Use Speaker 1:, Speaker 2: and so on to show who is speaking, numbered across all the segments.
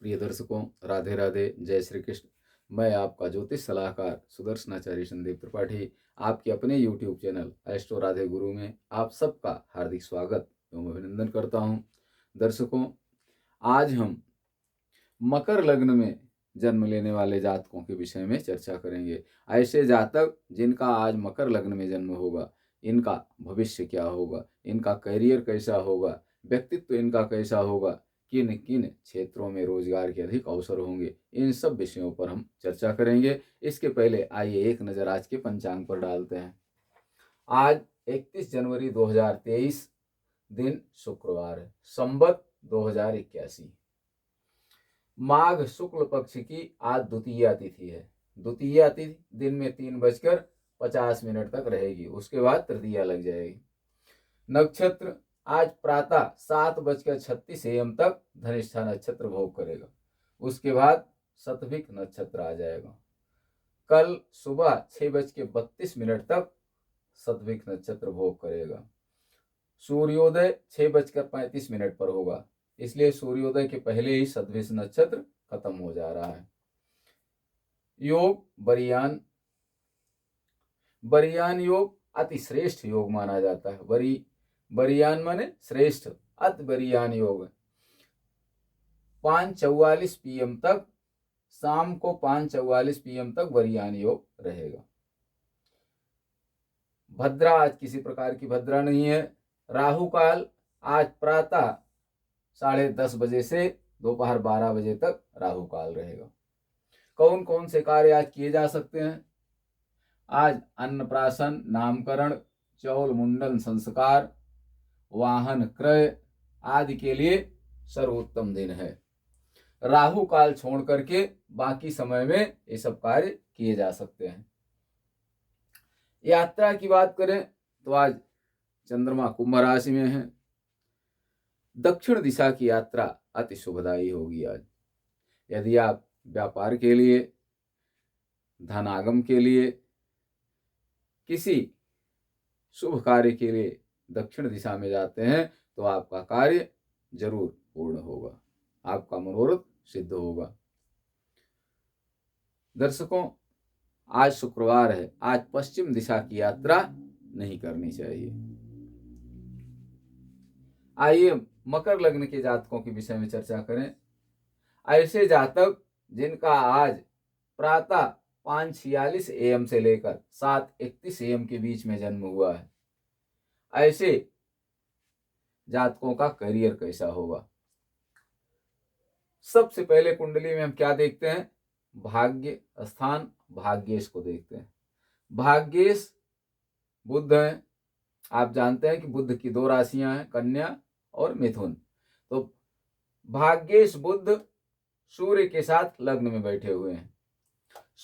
Speaker 1: प्रिय दर्शकों, राधे राधे, जय श्री कृष्ण। मैं आपका ज्योतिष सलाहकार सुदर्शनाचार्य संदीप त्रिपाठी आपके अपने YouTube चैनल एस्ट्रो राधे गुरु में आप सबका हार्दिक स्वागत एवं अभिनंदन करता हूँ। दर्शकों, आज हम मकर लग्न में जन्म लेने वाले जातकों के विषय में चर्चा करेंगे। ऐसे जातक जिनका आज मकर लग्न में जन्म होगा, इनका भविष्य क्या होगा, इनका करियर कैसा होगा, व्यक्तित्व इनका कैसा होगा, किन किन क्षेत्रों में रोजगार के अधिक अवसर होंगे, इन सब विषयों पर हम चर्चा करेंगे। इसके पहले आइए एक नज़र आज के पंचांग पर डालते हैं। आज 31 जनवरी 2023, दिन शुक्रवार है, संवत 2081। माघ शुक्ल पक्ष की आज द्वितीया तिथि है। द्वितीया तिथि दिन में 3:50 तक रहेगी, उसके बाद तृतीया लग जाएगी। नक्षत्र आज प्रातः 7:36 AM तक धनिष्ठा नक्षत्र भोग करेगा, उसके बाद शतभिक नक्षत्र आ जाएगा। कल सुबह 6:32 तक शतभिक नक्षत्र भोग करेगा। सूर्योदय 6:35 पर होगा, इसलिए सूर्योदय के पहले ही शतभिक नक्षत्र खत्म हो जा रहा है। योग बरियान, बरियान योग अति श्रेष्ठ योग माना जाता है। बरियान माने श्रेष्ठ, अति बरियान योग 5:44 PM तक, शाम को 5:44 PM तक बरियान योग रहेगा। भद्रा आज किसी प्रकार की भद्रा नहीं है। राहु काल आज प्रातः 10:30 बजे से दोपहर 12 बजे तक राहु काल रहेगा। कौन कौन से कार्य आज किए जा सकते हैं? आज अन्नप्राशन, नामकरण, चौल मुंडन संस्कार, वाहन क्रय आदि के लिए सर्वोत्तम दिन है। राहु काल छोड़ करके बाकी समय में ये सब कार्य किए जा सकते हैं। यात्रा की बात करें तो आज चंद्रमा कुंभ राशि में है। दक्षिण दिशा की यात्रा अति शुभदायी होगी आज। यदि आप व्यापार के लिए, धनागम के लिए, किसी शुभ कार्य के लिए दक्षिण दिशा में जाते हैं तो आपका कार्य जरूर पूर्ण होगा, आपका मनोरथ सिद्ध होगा। दर्शकों, आज शुक्रवार है, आज पश्चिम दिशा की यात्रा नहीं करनी चाहिए। आइए मकर लग्न के जातकों के विषय में चर्चा करें। ऐसे जातक जिनका आज प्रातः 5:46 AM से लेकर 7:31 AM के बीच में जन्म हुआ है, ऐसे जातकों का करियर कैसा होगा? सबसे पहले कुंडली में हम क्या देखते हैं? भाग्य स्थान भाग्येश को देखते हैं। भाग्येश बुध है। आप जानते हैं कि बुध की 2 राशियां हैं, कन्या और मिथुन। तो भाग्येश बुध सूर्य के साथ लग्न में बैठे हुए हैं।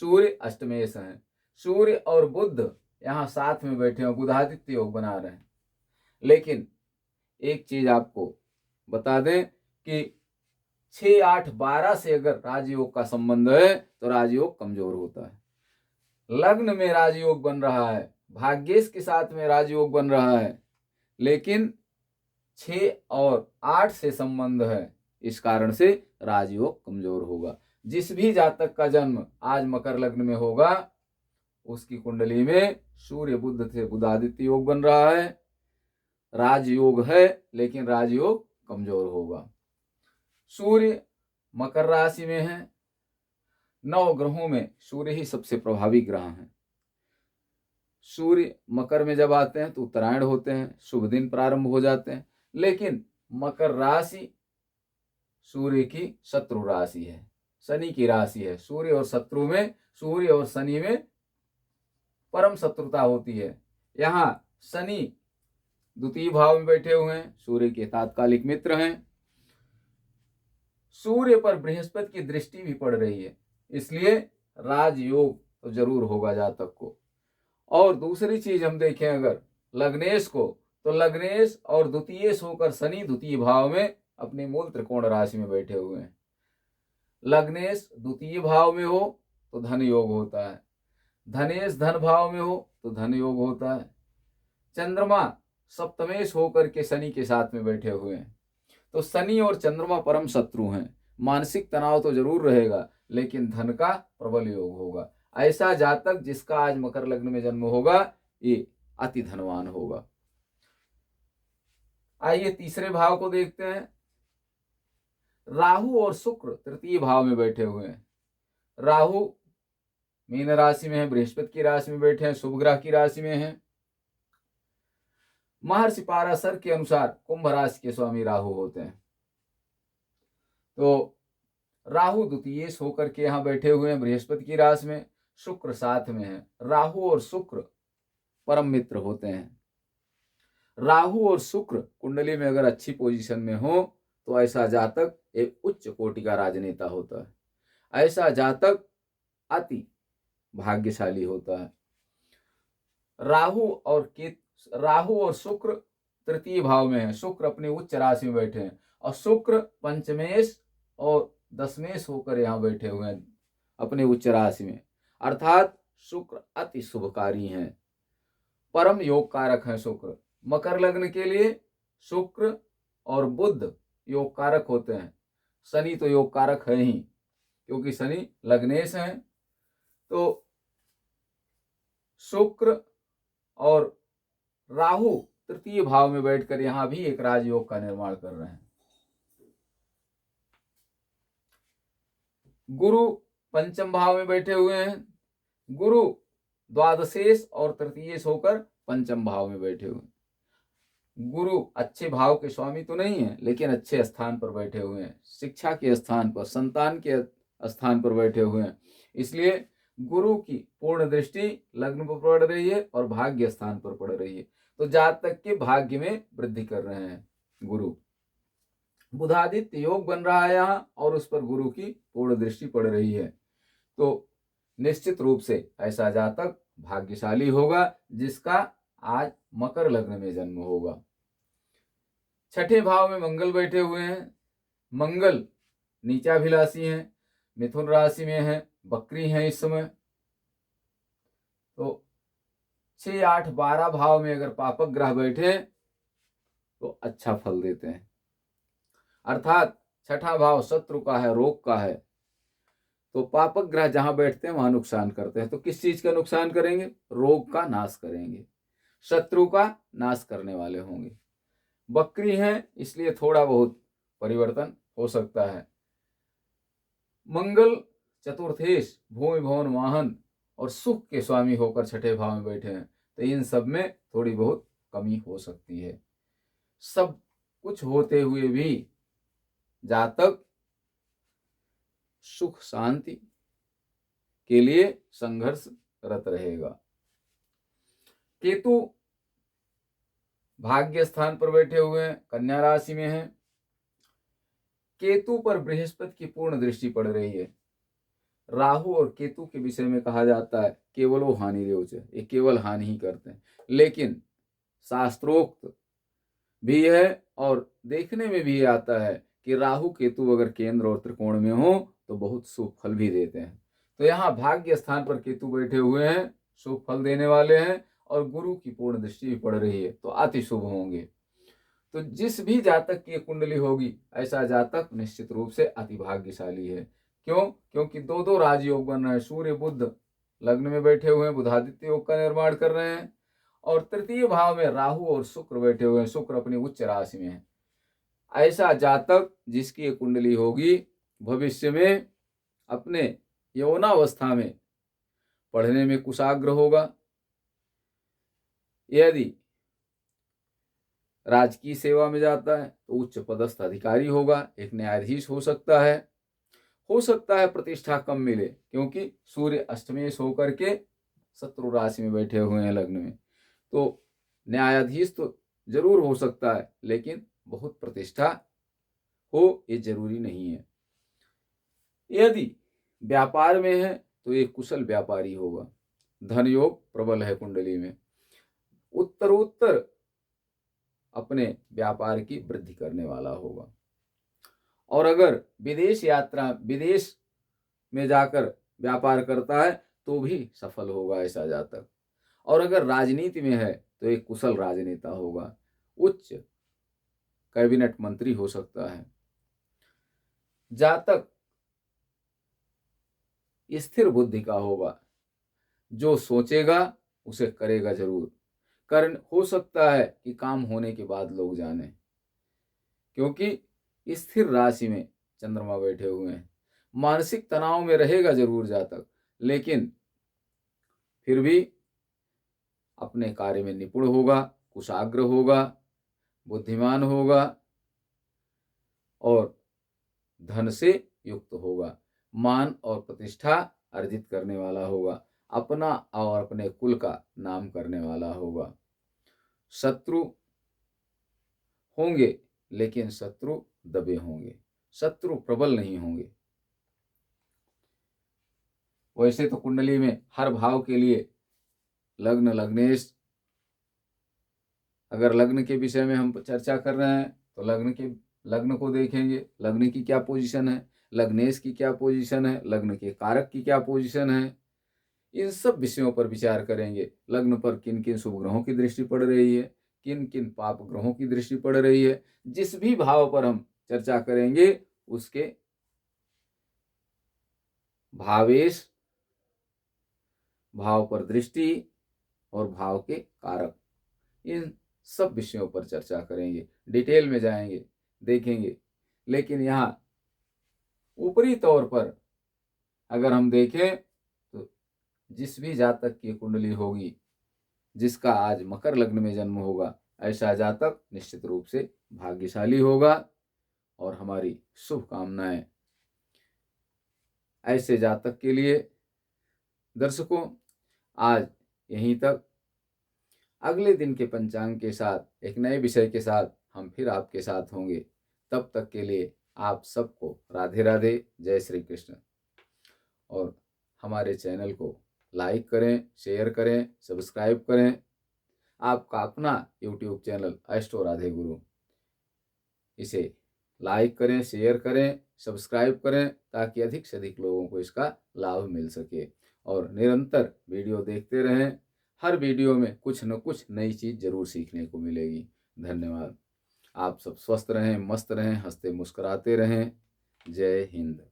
Speaker 1: सूर्य अष्टमेश हैं, सूर्य और बुध यहाँ साथ में बैठे हैं, बुधादित्य योग बना रहे हैं। लेकिन एक चीज आपको बता दें कि 6, 8, 12 से अगर राजयोग का संबंध है तो राजयोग कमजोर होता है। लग्न में राजयोग बन रहा है, भाग्येश के साथ में राजयोग बन रहा है, लेकिन 6 और 8 से संबंध है, इस कारण से राजयोग कमजोर होगा। जिस भी जातक का जन्म आज मकर लग्न में होगा, उसकी कुंडली में सूर्य बुध से बुधादित्य योग बन रहा है, राजयोग है, लेकिन राजयोग कमजोर होगा। सूर्य मकर राशि में है। 9 ग्रहों में सूर्य ही सबसे प्रभावी ग्रह है। सूर्य मकर में जब आते हैं तो उत्तरायण होते हैं, शुभ दिन प्रारंभ हो जाते हैं। लेकिन मकर राशि सूर्य की शत्रु राशि है, शनि की राशि है। सूर्य और शत्रु में, सूर्य और शनि में परम शत्रुता होती है। यहाँ शनि द्वितीय भाव में बैठे हुए हैं, सूर्य के तात्कालिक मित्र हैं। सूर्य पर बृहस्पति की दृष्टि भी पड़ रही है, इसलिए राजयोग तो जरूर होगा जातक को। और दूसरी चीज हम देखें अगर लग्नेश को, तो लग्नेश और द्वितीयेश होकर शनि द्वितीय भाव में अपने मूल त्रिकोण राशि में बैठे हुए हैं। लग्नेश द्वितीय भाव में हो तो धन योग होता है, धनेश धन भाव में हो तो धन योग होता है। चंद्रमा सप्तमेश होकर के शनि के साथ में बैठे हुए हैं, तो शनि और चंद्रमा परम शत्रु हैं। मानसिक तनाव तो जरूर रहेगा, लेकिन धन का प्रबल योग होगा। ऐसा जातक जिसका आज मकर लग्न में जन्म होगा, ये अति धनवान होगा। आइए तीसरे भाव को देखते हैं। राहु और शुक्र तृतीय भाव में बैठे हुए हैं। राहु मीन राशि में है, बृहस्पति की राशि में बैठे हैं, शुभ ग्रह की राशि में है। महर्षि पाराशर के अनुसार कुंभ राशि के स्वामी राहु होते हैं। तो राहु द्वितीय होकर के यहां बैठे हुए हैं बृहस्पति की राशि में, शुक्र साथ में है। राहु और शुक्र परम मित्र होते हैं। राहु और शुक्र कुंडली में अगर अच्छी पोजीशन में हो तो ऐसा जातक एक उच्च कोटि का राजनेता होता है। ऐसा जातक अति भाग्यशाली होता है। राहु और शुक्र तृतीय भाव में है। शुक्र अपनी उच्च राशि में बैठे हैं और शुक्र पंचमेश और दशमेश होकर यहाँ बैठे हुए हैं अपने उच्च राशि में। अर्थात शुक्र अति शुभकारी हैं, परम योग कारक हैं। शुक्र मकर लग्न के लिए शुक्र और बुध योग कारक होते हैं। शनि तो योग कारक है ही, क्योंकि शनि लग्नेश हैं। तो शुक्र और राहु तृतीय भाव में बैठकर यहां भी एक राजयोग का निर्माण कर रहे हैं। गुरु पंचम भाव में बैठे हुए हैं। गुरु द्वादशेश और तृतीयेश होकर पंचम भाव में बैठे हुए हैं। गुरु अच्छे भाव के स्वामी तो नहीं है, लेकिन अच्छे स्थान पर बैठे हुए हैं, शिक्षा के स्थान पर, संतान के स्थान पर बैठे हुए हैं। इसलिए गुरु की पूर्ण दृष्टि लग्न पर पड़ रही है और भाग्य स्थान पर पड़ रही है। तो जातक के भाग्य में वृद्धि कर रहे हैं गुरु। बुधादित्य योग बन रहा है यहाँ और उस पर गुरु की पूर्ण दृष्टि पड़ रही है। तो निश्चित रूप से ऐसा जातक भाग्यशाली होगा जिसका आज मकर लग्न में जन्म होगा। छठे भाव में मंगल बैठे हुए हैं। मंगल नीचाभिलाषी हैं, मिथुन राशि में है, बकरी हैं इस समय। तो 6, 8, 12 भाव में अगर पापक ग्रह बैठे तो अच्छा फल देते हैं। अर्थात छठा भाव शत्रु का है, रोग का है। तो पापक ग्रह जहां बैठते हैं वहां नुकसान करते हैं। तो किस चीज का नुकसान करेंगे? रोग का नाश करेंगे, शत्रु का नाश करने वाले होंगे। बकरी हैं इसलिए थोड़ा बहुत परिवर्तन हो सकता है। मंगल चतुर्थेश भूमि भवन वाहन और सुख के स्वामी होकर छठे भाव में बैठे हैं। तो इन सब में थोड़ी बहुत कमी हो सकती है। सब कुछ होते हुए भी जातक सुख शांति के लिए संघर्षरत रहेगा। केतु भाग्य स्थान पर बैठे हुए हैं, कन्या राशि में हैं। केतु पर बृहस्पति की पूर्ण दृष्टि पड़ रही है। राहु और केतु के विषय में कहा जाता है केवलो हानि रेवच, ये केवल हानि ही करते हैं। लेकिन शास्त्रोक्त भी है और देखने में भी आता है कि राहु केतु अगर केंद्र और त्रिकोण में हो तो बहुत शुभ फल भी देते हैं। तो यहाँ भाग्य स्थान पर केतु बैठे हुए हैं, शुभ फल देने वाले हैं और गुरु की पूर्ण दृष्टि भी पड़ रही है, तो अति शुभ होंगे। तो जिस भी जातक की कुंडली होगी ऐसा जातक निश्चित रूप से अति भाग्यशाली है। क्यों? क्योंकि दो दो राजयोग बन रहे हैं। सूर्य बुध लग्न में बैठे हुए हैं, बुधादित्य योग का निर्माण कर रहे हैं और तृतीय भाव में राहु और शुक्र बैठे हुए हैं। शुक्र अपनी उच्च राशि में है। ऐसा जातक जिसकी कुंडली होगी भविष्य में अपने यौवनावस्था में पढ़ने में कुशाग्र होगा। यदि राजकीय सेवा में जाता है तो उच्च पदस्थ अधिकारी होगा, एक न्यायाधीश हो सकता है प्रतिष्ठा कम मिले, क्योंकि सूर्य अष्टमेश होकर के शत्रु राशि में बैठे हुए हैं लग्न में। तो न्यायाधीश तो जरूर हो सकता है, लेकिन बहुत प्रतिष्ठा हो ये जरूरी नहीं है। यदि व्यापार में है तो एक कुशल व्यापारी होगा। धन योग प्रबल है कुंडली में, उत्तरोत्तर अपने व्यापार की वृद्धि करने वाला होगा। और अगर विदेश में जाकर व्यापार करता है तो भी सफल होगा ऐसा जातक। और अगर राजनीति में है तो एक कुशल राजनेता होगा, उच्च कैबिनेट मंत्री हो सकता है। जातक स्थिर बुद्धि का होगा, जो सोचेगा उसे करेगा जरूर। कारण हो सकता है कि काम होने के बाद लोग जाने, क्योंकि स्थिर राशि में चंद्रमा बैठे हुए हैं। मानसिक तनाव में रहेगा जरूर जातक, लेकिन फिर भी अपने कार्य में निपुण होगा, कुशाग्र होगा, बुद्धिमान होगा और धन से युक्त होगा, मान और प्रतिष्ठा अर्जित करने वाला होगा, अपना और अपने कुल का नाम करने वाला होगा। शत्रु होंगे, लेकिन शत्रु दबे होंगे, शत्रु प्रबल नहीं होंगे। वैसे तो कुंडली में हर भाव के लिए लग्न, लग्नेश, अगर लग्न के विषय में हम चर्चा कर रहे हैं तो लग्न को देखेंगे, लग्न की क्या पोजीशन है, लग्नेश की क्या पोजीशन है, लग्न के कारक की क्या पोजीशन है, इन सब विषयों पर विचार करेंगे। लग्न पर किन किन शुभ ग्रहों की दृष्टि पड़ रही है, किन किन पाप ग्रहों की दृष्टि पड़ रही है। जिस भी भाव पर हम चर्चा करेंगे उसके भावेश, भाव पर दृष्टि और भाव के कारक, इन सब विषयों पर चर्चा करेंगे, डिटेल में जाएंगे, देखेंगे। लेकिन यहाँ ऊपरी तौर पर अगर हम देखें तो जिस भी जातक की कुंडली होगी, जिसका आज मकर लग्न में जन्म होगा, ऐसा जातक निश्चित रूप से भाग्यशाली होगा और हमारी शुभकामनाएं। ऐसे जातक के लिए दर्शकों आज यहीं तक। अगले दिन के पंचांग के साथ एक नए विषय के साथ हम फिर आपके साथ होंगे। तब तक के लिए आप सबको राधे राधे, जय श्री कृष्ण। और हमारे चैनल को लाइक करें, शेयर करें, सब्सक्राइब करें। आपका अपना YouTube चैनल एस्ट्रो राधे गुरु, इसे लाइक करें, शेयर करें, सब्सक्राइब करें, ताकि अधिक से अधिक लोगों को इसका लाभ मिल सके। और निरंतर वीडियो देखते रहें, हर वीडियो में कुछ न कुछ नई चीज़ जरूर सीखने को मिलेगी। धन्यवाद। आप सब स्वस्थ रहें, मस्त रहें, हंसते मुस्कुराते रहें। जय हिंद।